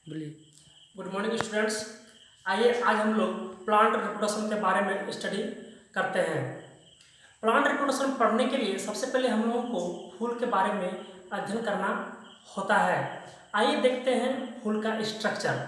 बोलिए। Good morning students. आइए आज हम लोग प्लांट रिप्रोडक्शन के बारे में स्टडी करते हैं। प्लांट रिप्रोडक्शन पढ़ने के लिए सबसे पहले हम लोगों को फूल के बारे में अध्ययन करना होता है। आइए देखते हैं फूल का स्ट्रक्चर।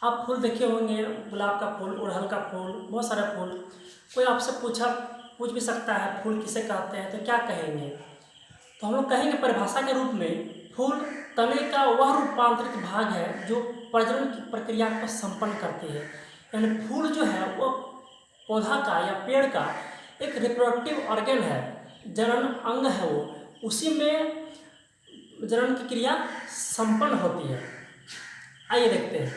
आप फूल देखे होंगे, गुलाब का फूल, उड़हल का फूल, बहुत सारे फूल। कोई आपसे पूछ भी सकता है फूल किसे कहते हैं, तो क्या कहेंगे? तो हम लोग कहेंगे परिभाषा के रूप में फूल तने का वह रूपांतरित भाग है जो प्रजनन की प्रक्रिया को संपन्न करती है। यानी फूल जो है वो पौधा का या पेड़ का एक रिप्रोडक्टिव ऑर्गन है, जनन अंग है वो, उसी में जनन की क्रिया संपन्न होती है। आइए देखते हैं।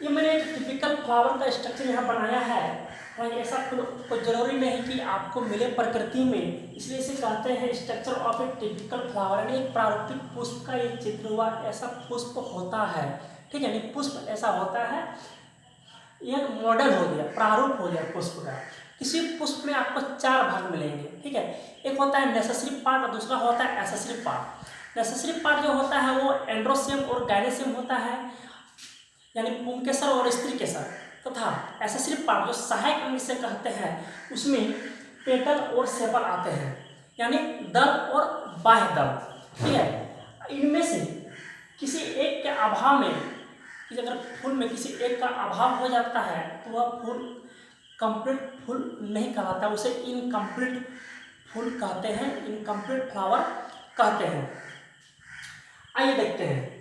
ये मैंने एक टिपिकल फ्लावर का स्ट्रक्चर यहाँ बनाया है। और ऐसा कोई जरूरी नहीं कि आपको मिले प्रकृति में, इसलिए इसे कहते हैं structure of A typical flower. यानी एक प्रारूपिक पुष्प का एक चित्र हुआ, ऐसा पुष्प होता है। ठीक है, यानी पुष्प ऐसा होता है, यह मॉडल हो गया, प्रारूप हो गया पुष्प का। किसी पुष्प में आपको 4 भाग मिलेंगे। ठीक है, एक होता है नेसेसरी पार्ट और दूसरा होता है एक्सेसरी पार्ट। नेसेसरी पार्ट जो होता है वो एंड्रोसियम और गाइनेसियम होता है, यानी पुंकेसर और स्त्री केसर, तथा एक्सेसरी पार्ट जो सहायक अंग से कहते हैं उसमें पेटल और सेपल आते हैं, यानी दल और बाह्य दल। ठीक है, इनमें से किसी एक के अभाव में, कि अगर फूल में किसी एक का अभाव हो जाता है तो वह फूल कंप्लीट फूल नहीं कहलाता, उसे इनकम्प्लीट फूल कहते हैं, इनकम्प्लीट फ्लावर कहते हैं। आइए देखते हैं।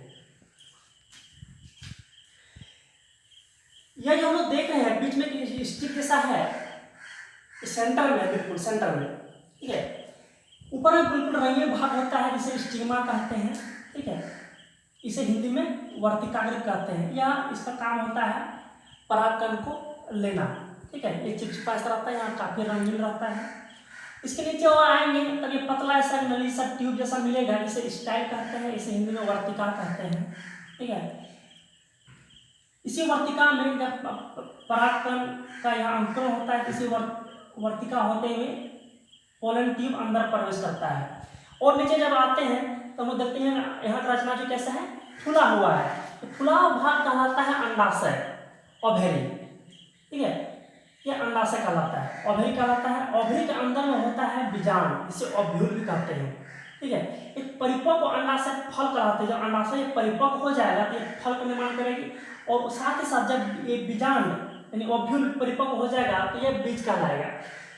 यह जो हम लोग देख रहे हैं बीच में स्टिक जैसा है, सेंटर में, बिल्कुल सेंटर में। ठीक है, ऊपर में बिल्कुल रंगीन भाग होता है जिसे स्टिग्मा कहते हैं। ठीक है, इसे हिंदी में वर्तिकाग्र कहते हैं। यह इसका काम होता है परागकण को लेना। ठीक है, ये चिपचिपा ऐसा रहता है, यहाँ काफी रंगीन रहता है। इसके नीचे वो आएंगे तब ये पतला ऐसा नली सा ट्यूब जैसा मिलेगा, जिसे स्टाइल कहते हैं, इसे हिंदी में वर्तिका कहते हैं। ठीक है, इसी वर्तिका में जब परागकण का यहाँ अंकुरण होता है, किसी वर्तिका होते हुए पोलन ट्यूब अंदर प्रवेश करता है। और नीचे जब आते हैं तो हम देखते हैं यहाँ का रचना जो कैसा है, फुला हुआ है। तो फुला भाग कहलाता है अंडाशय, ओवेरी। ठीक है, यह अंडाशय कहलाता है, ओवेरी कहलाता है। ओवेरी के अंदर में होता है बीजांड, जिसे ओव्यूल भी कहते हैं। ठीक है, एक परिपक्व अंडाशय फल कहलाते हैं। जब अंडाशय परिपक्व हो जाएगा तो ये फल का निर्माण करेगी, और साथ ही साथ जब ये बीजांड यानी ओव्यूल परिपक्व हो जाएगा तो ये बीज कहलाएगा।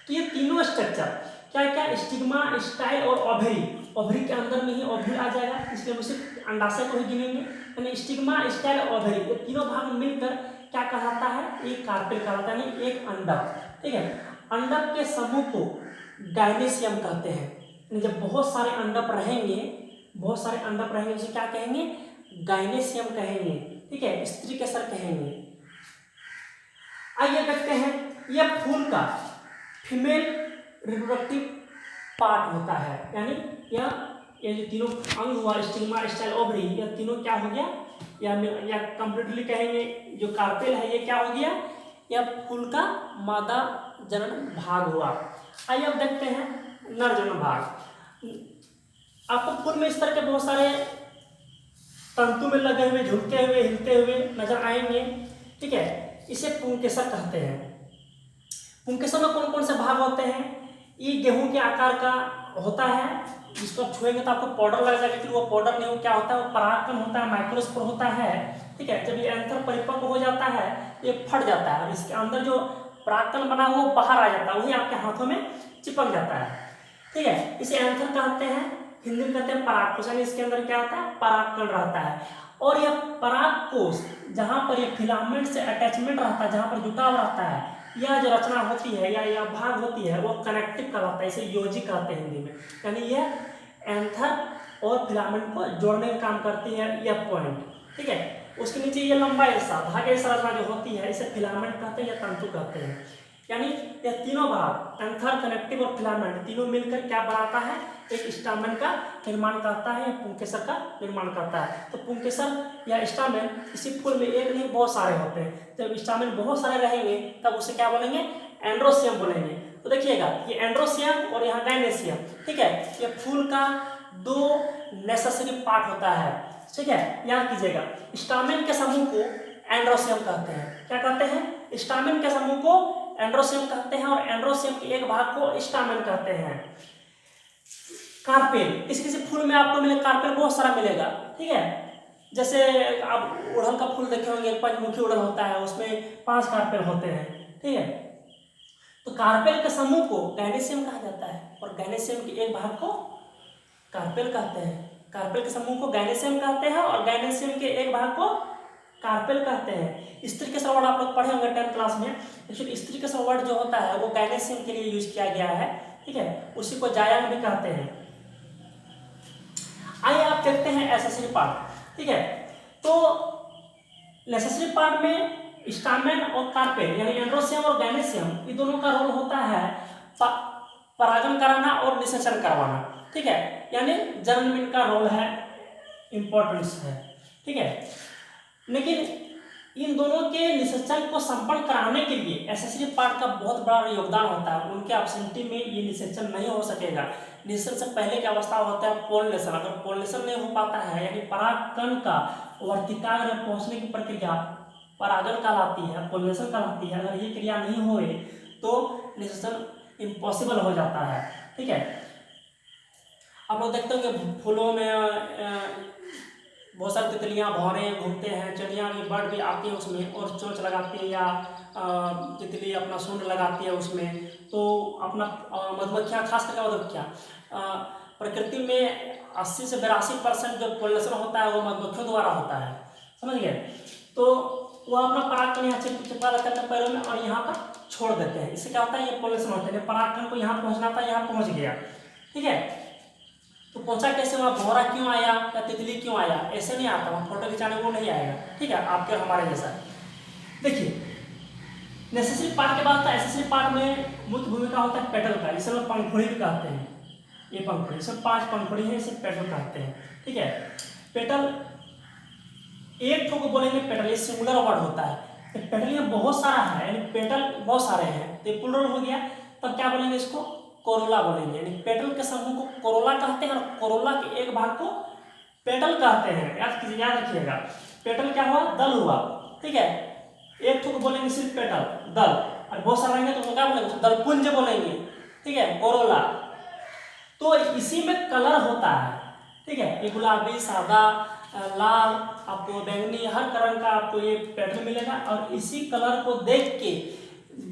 तो ये तीनों स्ट्रक्चर क्या क्या, स्टिग्मा, स्टाइल और ओवेरी, ओवेरी के अंदर में ही ओव्यूल आ जाएगा, इसलिए उसे अंडाशय को ही गिनेंगे। यानी स्टिग्मा, स्टाइल, ओवेरी, ये तीनों भाग मिलकर क्या कहलाता है, एक कार्पेल कहलाता है, यानी एक अंडक। ठीक है, अंडक के समूह को गाइनेसियम कहते हैं। जब बहुत सारे अंडक रहेंगे, बहुत सारे अंडक रहेंगे, उसे क्या कहेंगे, गाइनेसियम कहेंगे। ठीक है, स्त्री केसर कहेंगे। आइए देखते हैं, यह फूल का फीमेल रिप्रोडक्टिव पार्ट होता है। यानी ये जो तीनों अंग हुआ, स्टिग्मा, स्टाइल, ओवरी, यह तीनों क्या हो गया, या कंप्लीटली कहेंगे जो कार्पेल है, ये क्या हो गया, यह फूल का मादा जनन भाग हुआ। आइए अब देखते हैं नर जनन भाग। आपको फूल में इस तरह के बहुत सारे तंतु में लगे हुए, झुकते हुए, हिलते हुए नजर आएंगे। ठीक है, इसे पुंकेसर कहते हैं। पुंकेसर में कौन कौन से भाग होते हैं, ये गेहूं के आकार का होता है, जिसको आप छुएंगे तो आपको पाउडर लग जाएगा, लेकिन वो पाउडर नहीं, क्या होता है, वो परागकण होता है, माइक्रोस्पोर होता है। ठीक है, जब ये एंथर परिपक्व हो जाता है ये फट जाता है, और इसके अंदर जो परागकण बना हुआ वो बाहर आ जाता है, वही आपके हाथों में चिपक जाता है। ठीक है, इसे एंथर कहते हैं, हिंदी में कहते हैं परागकोश। यानी इसके अंदर क्या होता है, परागकण रहता है। और यह परागकोश जहाँ पर ये फिलामेंट से अटैचमेंट रहता है, जहाँ पर जुटाव रहता है, यह जो रचना होती है या यह भाग होती है वो कनेक्टिव कहलाता है, इसे योजी कहते हैं हिंदी में। यानी यह एंथर और फिलामेंट को जोड़ने का काम करती है, यह पॉइंट। ठीक है, उसके नीचे ये लंबा ऐसा धागे जैसा रचना जो होती है, इसे फिलामेंट कहते हैं या तंतु कहते हैं। यानी यह तीनों भाग एंथर, कनेक्टिव और फिलामेंट तीनों मिलकर क्या बनाता है, एक स्टामेन का निर्माण करता है, या पुंकेसर का निर्माण करता है। तो पुंकेसर या स्टामेन किसी फूल में एक नहीं बहुत सारे होते हैं। जब स्टामेन बहुत सारे रहेंगे तब उसे क्या बोलेंगे, एंड्रोसियम बोलेंगे। तो देखिएगा ये एंड्रोसियम और यहाँ गाइनेसियम। ठीक है, ये फूल का 2 नेसेसरी पार्ट होता है, ठीक है, याद कीजिएगा। स्टामेन के समूह को एंड्रोसियम कहते हैं। क्या कहते हैं? स्टामेन के समूह को एंड्रोसियम कहते हैं और एंड्रोसियम के एक भाग को स्टामेन कहते हैं। कार्पेल, किसी किसी फूल में आपको मिले कार्पेल बहुत सारा मिलेगा, ठीक है। जैसे आप उड़हल का फूल देखे होंगे, पंचमुखी उड़हल होता है, उसमें 5 कार्पेल होते हैं, ठीक है। तो कार्पेल के समूह को गैनेशियम कहा जाता है और गैनेशियम के एक भाग को कार्पेल कहते हैं। कार्पेल के समूह को गैनेशियम कहते हैं और गैनेशियम के एक भाग को कार्पेल कहते हैं। स्त्री के वर्ड आप लोग पढ़े होंगे 10th क्लास में। एक्चुअली स्त्री के वर्ड जो होता है वो गैनेशियम के लिए यूज किया गया है, ठीक है, उसी को जायंग भी कहते हैं। आइए आप देखते हैं एसेसरी पार्ट, ठीक है। तो एसेसरी पार्ट में स्टामेन और कार्पेल यानी एंड्रोसियम और गैनेशियम, ये दोनों का रोल होता है परागण कराना और निषेचन करवाना, ठीक है, यानी जन्म में इनका रोल है, इंपॉर्टेंस है, ठीक है। लेकिन इन दोनों के निषेचन को संपन्न कराने के लिए एसेसरी पार्ट का बहुत बड़ा योगदान होता है। उनके एब्सेंटी में ये निषेचन नहीं हो सकेगा। निषेचन से पहले की अवस्था होता है पोलिनेशन। अगर पोलिनेशन नहीं हो पाता है यानी परागकण का वर्तिकाग्र में पहुंचने की प्रक्रिया परागण कहलाती है, पोलिनेशन कहलाती है। अगर ये क्रिया नहीं होए तो निषेचन इम्पॉसिबल हो जाता है, ठीक है। आप लोग देखते हो कि फूलों में बहुत सारी तितलियाँ, भौरे घूमते हैं, चिड़ियाँ भी, बर्ड भी आती है उसमें और चोंच लगाती है या तितली अपना सूंड लगाती है उसमें। तो अपना मधुमक्खियाँ, खास करके मधुमक्खियाँ, प्रकृति में 80 से 82% जो पोलिनेशन होता है वो मधुमक्खियों द्वारा होता है, समझ गए। तो वो अपना परागकण यहाँ चिपका लेते हैं पैरों में और यहाँ पर छोड़ देते हैं। इससे क्या होता है, ये पोलिनेशन होता है। परागकण को यहाँ पहुँचना था, यहाँ पहुँच गया, ठीक है। तो पहुंचा कैसे, वहाँ भौरा क्यों आया या तितली क्यों आया, ऐसे नहीं आता, वहाँ फोटो खिंचाने वो नहीं आएगा, ठीक है, आपके और हमारे जैसा। देखिए नेसेसरी पार्ट के बाद एसेसरी पार्ट में मुख्य भूमिका होता है पेटल का। इसे लोग पंखुड़ी भी कहते हैं। ये पंखुड़ी, इसमें 5 पंखुड़ी है, इसे पेटल कहते हैं, ठीक है। पेटल एक ठो को बोलेंगे पेटल, ये सिंगुलर वर्ड होता है। तो पेटल यहाँ बहुत सारा है, यानी पेटल बहुत सारे हैं, तो प्लूरल हो गया। तब क्या बोलेंगे, इसको कोरोला बोलेंगे। यानी पेटल के समूह को कोरोला कहते हैं और कोरोला के एक भाग को पेटल कहते हैं। याद रखिएगा, पेटल क्या हुआ, दल हुआ, ठीक है। एक ठो को बोलेंगे सिर्फ पेटल, दल, और बहुत सारे रहेंगे तो क्या बोलेंगे, दलपुंज बोलेंगे, ठीक है, कोरोला। तो इसी में कलर होता है, ठीक है। ये गुलाबी, सादा, लाल, आपको बैंगनी, हर कलर का आपको ये पेटल मिलेगा। और इसी कलर को देख के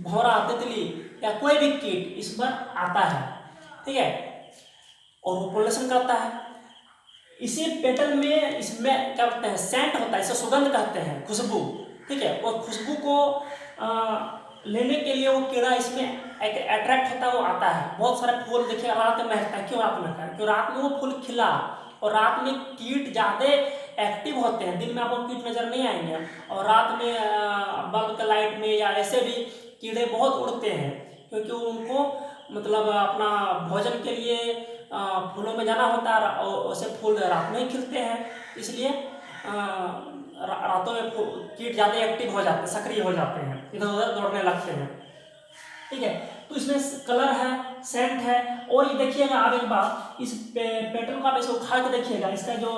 भौरा, तितली या कोई भी कीट इस पर आता है, ठीक है, और वो पोलिनेशन करता है। इसी पेटल में, इसमें क्या कहते हैं, सेंट होता है, इसे सुगंध कहते हैं, खुशबू, ठीक है। और खुशबू को लेने के लिए वो कीड़ा इसमें अट्रैक्ट होता है, वो आता है। बहुत सारे फूल देखिए रात में महकता है, क्यों रात में महकता है, क्यों रात में वो फूल खिला, और रात में कीट ज़्यादा एक्टिव होते हैं। दिन में आपको कीट नजर नहीं आएंगे, और रात में बल्ब के लाइट में या ऐसे भी कीड़े बहुत उड़ते हैं, क्योंकि उनको मतलब अपना भोजन के लिए फूलों में जाना होता है, और वैसे फूल रात में ही खिलते हैं, इसलिए रातों में कीट ज़्यादा एक्टिव हो जाते हैं, सक्रिय हो जाते हैं, इधर उधर दौड़ने लगते हैं, ठीक है। तो इसमें कलर है, सेंट है। और ये देखिएगा आप एक बार, इस पेटल का वैसे उखाड़ के देखिएगा, इसका जो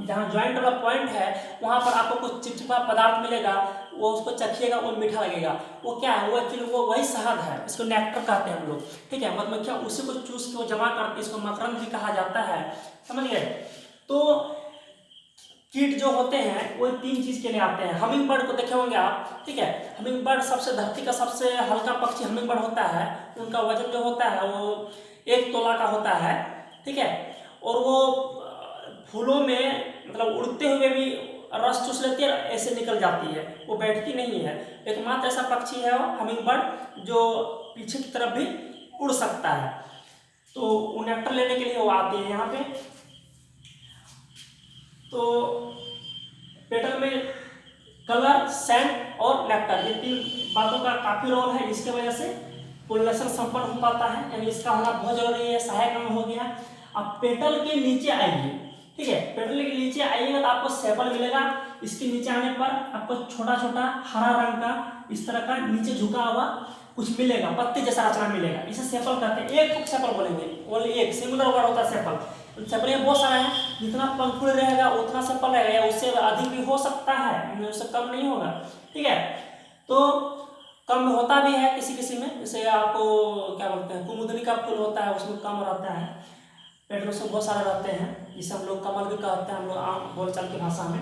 जहाँ ज्वाइंट वाला पॉइंट है वहाँ पर आपको कुछ चिपचिपा पदार्थ मिलेगा, वो उसको चखिएगा, वो मीठा लगेगा। वो क्या है, वो एक्चुअली वो वही शहद है, इसको नेक्टर कहते हैं हम लोग, ठीक है। मधुमक्खियाँ उसी को चूस के वो जमा करती है, इसको मकरंद भी कहा जाता है, समझ गए। तो कीट जो होते हैं वो 3 चीज़ के लिए आते हैं। हमिंग बर्ड को देखे होंगे आप, ठीक है। हमिंग बर्ड सबसे धरती का सबसे हल्का पक्षी हमिंग बर्ड होता है। उनका वजन जो होता है वो 1 तोला का होता है, ठीक है। और वो फूलों में मतलब उड़ते हुए भी रस चूस लेती है, ऐसे निकल जाती है, वो बैठती नहीं है। एकमात्र ऐसा पक्षी है वो हमिंग बर्ड जो पीछे की तरफ भी उड़ सकता है। तो वो नेक्टर लेने के लिए वो आती है यहाँ पे। तो पेटल में कलर, सेंट और नेक्टर, ये 3 बातों का काफी रोल है। इसके वजह से पोलिनेशन संपन्न हो पाता है, यानी इसका होना बहुत जरूरी है, सहायक अंग हो गया। अब पेटल के नीचे आइए, ठीक है। पेटल के नीचे आइएगा तो आपको सेपल मिलेगा। इसके नीचे आने पर आपको छोटा छोटा हरा रंग का इस तरह का नीचे झुका हुआ कुछ मिलेगा, पत्ते जैसा रचना मिलेगा, इसे सेपल कहते हैं। एक सेपल बोलेंगे, ओनली एक, सिंगुलर वर्ड होता है सेपल। सेपल में बहुत सारा है, जितना पंखुड़ी रहेगा उतना सेपल रहेगा, या उससे अधिक भी हो सकता है, उससे कम नहीं होगा। ठीक है, तो कम होता भी है किसी किसी में, जैसे आपको क्या बोलते हैं कुमुदनी का फूल होता है, उसमें कम रहता है, पेट्रोल से बहुत सारे रहते हैं, जिसे हम लोग कमल भी कहते हैं हम लोग आम बोलचाल की भाषा में।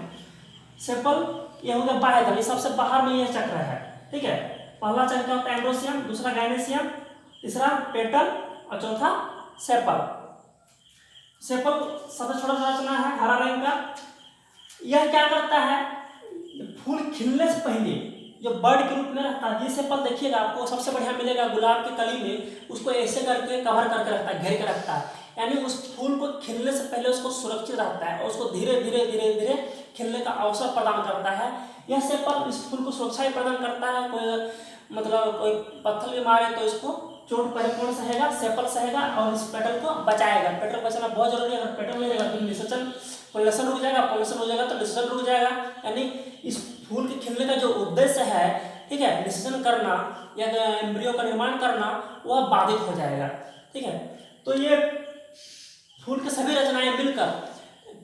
सेपल ये हो गया बाह्य दल, ये सबसे बाहर में यह चक्र है। ठीक है, पहला चक्र क्या होता है एंड्रोसियम, दूसरा गायनेसियम, तीसरा पेटल और चौथा सेपल। सेपल सबसे छोटा सा रचना है, हरा रंग का। यह क्या करता है, फूल खिलने से पहले जो बर्ड के रूप में रहता है, ये सेपल देखिएगा आपको सबसे बढ़िया मिलेगा गुलाब की कली में, उसको ऐसे करके कवर करके रखता है, घेर के रखता है, यानी उस फूल को खिलने से पहले उसको सुरक्षित रखता है और उसको धीरे धीरे धीरे धीरे खिलने का अवसर प्रदान करता है। यह सेपल इस फूल को सुरक्षा भी प्रदान करता है, कोई मतलब कोई पत्थर भी मारे तो इसको चोट परिपूर्ण सहेगा, सेपल सहेगा और इस पेटल को बचाएगा। पेटल बचाना बहुत जरूरी है, अगर पेटल नहीं रहेगा तो निषेचन पॉलिनेशन रुक जाएगा, पॉलिनेशन हो जाएगा तो निषेचन रुक जाएगा, यानी इस फूल के खिलने का जो उद्देश्य है, ठीक है, निषेचन करना या एम्ब्रियो का निर्माण करना, वह बाधित हो जाएगा। ठीक है, तो ये फूल के सभी रचनाएं मिलकर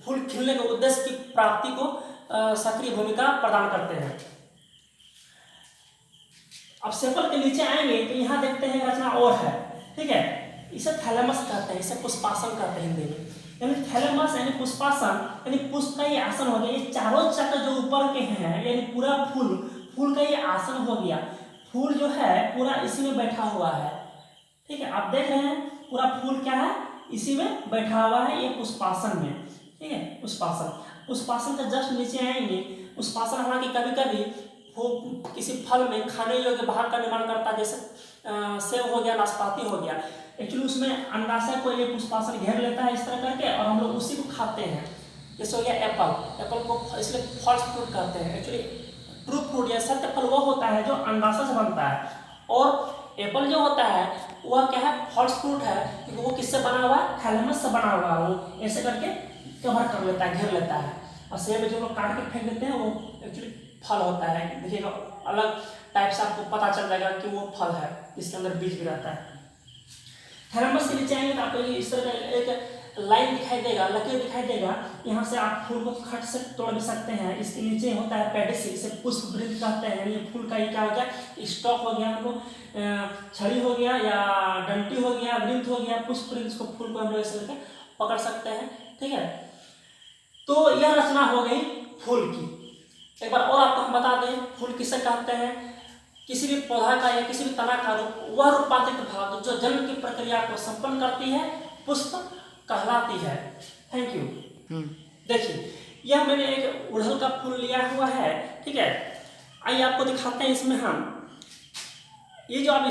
फूल खिलने के उद्देश्य की प्राप्ति को सक्रिय भूमिका प्रदान करते हैं। अब सेपल के नीचे आएंगे तो यहाँ देखते हैं रचना और है। ठीक है, इसे थैलेमस कहते हैं, इसे पुष्पासन कहते हैं हिंदी में, यानी थैलेमस यानी पुष्पासन, यानी पुष्प का ये आसन हो गया। ये चारों चक्र जो ऊपर के हैं, यानी पूरा फूल का ये आसन हो गया, फूल जो है पूरा इसी में बैठा हुआ है। ठीक है, आप देख रहे हैं पूरा फूल क्या है, इसी में बैठा हुआ है, ये पुष्पासन में। ठीक है, पुष्पासन का जस्ट नीचे आएंगे। पुष्पासन हालांकि कभी कभी वो किसी फल में खाने योग्य भाग का निर्माण करता है, जैसे सेब हो गया, नाशपाती हो गया, एक्चुअली उसमें अंडाशय को ये पुष्पासन घेर लेता है इस तरह करके, और हम लोग उसी को खाते हैं। जैसे हो गया एप्पल को इसलिए फॉल्स फ्रूट कहते हैं, एक्चुअली ट्रू फ्रूट या सत्य फल वो होता है जो अंडाशय से बनता है, और एप्पल जो होता है वह क्या है, फॉल्स फ्रूट है, क्योंकि वो किससे बना हुआ है, थैलेमस से बना हुआ है, वो ऐसे करके कवर कर लेता है, घेर लेता है। और सेब जो लोग काट के फेंक देते हैं वो एक्चुअली फल होता है, देखिएगा अलग टाइप से आपको पता चल जाएगा कि वो फल है, इसके अंदर बीज भी रहता है। थैलेमस के नीचे आएंगे तो आपको इस तरह का एक लाइन दिखाई देगा, लकीर दिखाई देगा, यहाँ से आप फूल को खट से तोड़ भी सकते हैं। इसके नीचे होता है पेडिसी, इसे पुष्प वृंत कहते हैं, ये फूल का ये क्या हो गया, स्टॉक हो गया, हमको छड़ी हो गया या डंटी हो गया, वृंत हो गया, पुष्प वृंत, इसको फूल को हम लोग ऐसे करके पकड़ सकते हैं। ठीक है, तो यह रचना हो गई फूल की। एक बार और आपको हम बता दें, फूल किसे कहते हैं, किसी भी पौधा का या किसी भी तना का वह रूपांतरित भाग जो जन्म की प्रक्रिया को संपन्न करती है, पुष्प कहलाती है। Thank you. देखिए, यह मैंने एक उड़हल का फूल लिया हुआ है। ठीक है, आइए आपको दिखाते हैं। इसमें हम ये जो आप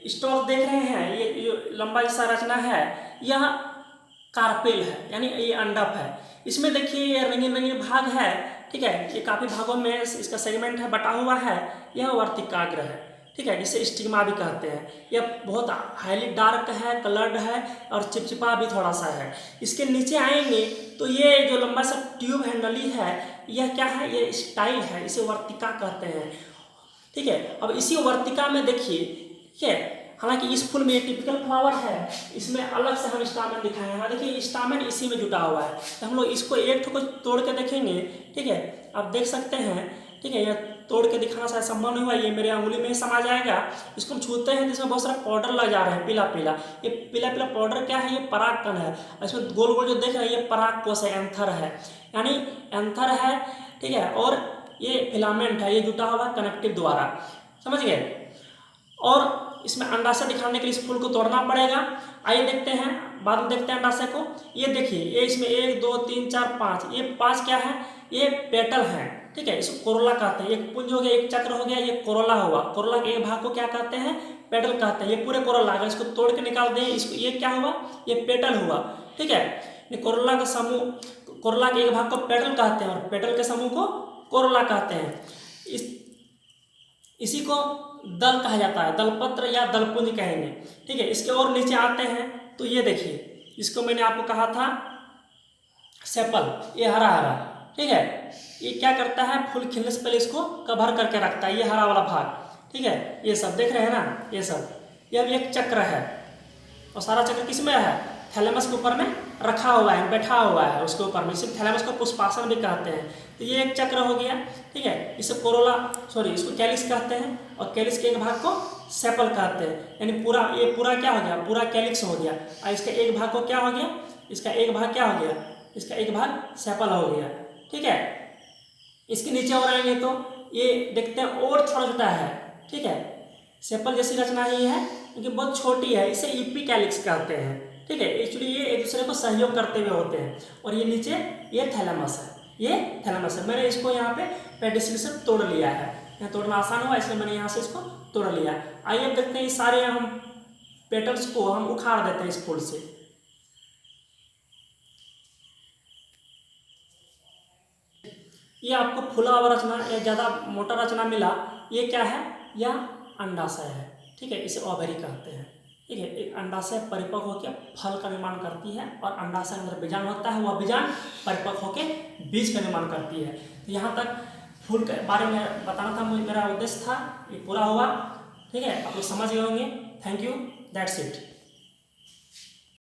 स्टॉक देख रहे हैं, ये जो लंबा जैसा रचना है, यह कार्पेल है, यानी ये अंडप है। इसमें देखिए ये रंगीन रंगीन भाग है। ठीक है, ये काफ़ी भागों में इसका सेगमेंट है, बटा हुआ है। यह वर्तिकाग्र है। ठीक है, जिसे स्टिग्मा भी कहते हैं। यह बहुत हाईली डार्क है, कलर्ड है और चिपचिपा भी थोड़ा सा है। इसके नीचे आएंगे तो ये जो लंबा सा ट्यूब है, नली है, यह क्या है, ये स्टाइल है, इसे वर्तिका कहते हैं। ठीक है, अब इसी वर्तिका में देखिए, ठीक है, हालांकि इस फूल में ये टिपिकल फ्लावर है, इसमें अलग से हम स्टामेन दिखाए हैं। देखिए स्टामेन इसी में जुटा हुआ है, तो हम लोग इसको एक ठो को तोड़ के देखेंगे। ठीक है, आप देख सकते हैं। ठीक है, यह तोड़ के दिखाना शायद संभव नहीं हुआ, ये मेरे अंगुली में ही समा जाएगा। इसको हम छूते हैं तो इसमें बहुत सारा पाउडर लग जा रहा है, पीला पीला। ये पीला पीला पाउडर क्या है, ये परागकण है। इसमें गोल गोल जो देख रहे हैं, ये परागकोश है, एंथर है, यानी एंथर है। ठीक है, और ये फिलामेंट है, ये जुटा हुआ कनेक्टिव द्वारा, समझ गए। और इसमें अंडाशय दिखाने के लिए इस फूल को तोड़ना पड़ेगा। आइए देखते हैं, बाद में देखते हैं अंडाशय को। ये देखिए, ये इसमें 1 2 3 4 5, ये 5 क्या है, ये पेटल है। ठीक है, इसको कोरोला कहते हैं। एक पुंज हो गया, एक चक्र हो गया, ये कोरोला हुआ। कोरोला के एक भाग को क्या कहते हैं, पेटल कहते हैं। ये पूरे कोरोला, अगर इसको तोड़ के निकाल दें, इसको ये क्या हुआ, ये पेटल हुआ। ठीक है, ये कोरोला का समूह, कोरोला के एक भाग को पेटल कहते हैं और पेटल के समूह को कोरोला कहते हैं। इसी को दल कहा जाता है, दलपत्र या दलपुंज कहेंगे। ठीक है, इसके और नीचे आते हैं तो ये देखिए, इसको मैंने आपको कहा था सेपल, ये हरा हरा। ठीक है, ये क्या करता है, फूल खिलने से पहले इसको कवर करके रखता है, ये हरा वाला भाग। ठीक है, ये सब देख रहे हैं ना, ये सब, ये अब एक चक्र है और सारा चक्र किस में है, थैलेमस के ऊपर में रखा हुआ है, बैठा हुआ है उसके ऊपर में, इसे थैलेमस को पुष्पासन भी कहते हैं। तो ये एक चक्र हो गया, ठीक है। इसे इसको कैलिक्स कहते हैं, और कैलिक्स के एक भाग को सेपल कहते हैं। यानी ये पूरा क्या हो गया, पूरा कैलिक्स हो गया। और इसके एक भाग को क्या हो गया, इसका एक भाग क्या हो गया, इसका एक भाग सेपल हो गया, ठीक है। इसके नीचे और आएंगे तो ये देखते हैं और छोटा छोटा है, ठीक है। सेपल जैसी रचना ही है क्योंकि बहुत छोटी है, इसे इपीकैलिक्स कहते हैं, ठीक है। एक्चुअली ये एक दूसरे को सहयोग करते हुए होते हैं। और ये नीचे ये थैलेमस है, ये थैलेमस है। मैंने इसको यहाँ पे पेडिसिल से तोड़ लिया है, यहाँ तोड़ना आसान हुआ इसलिए मैंने यहाँ से इसको तोड़ लिया। आइए अब देखते हैं इस सारे हम पेटल्स को हम उखाड़ देते हैं इस फूल से। ये आपको फूला हुआ रचना या ज़्यादा मोटा रचना मिला, ये क्या है, यह अंडाशय है, ठीक है। इसे ओवरी कहते हैं, ठीक है। एक अंडाशय परिपक्व होकर फल का निर्माण करती है, और अंडाशय के अंदर बीजाणु होता है, वह बीजाणु परिपक्व होकर बीज का निर्माण करती है। तो यहाँ तक फूल के बारे में बताना था, मेरा उद्देश्य था, ये पूरा हुआ, ठीक है। आप लोग समझ गए होंगे। Thank you, that's it.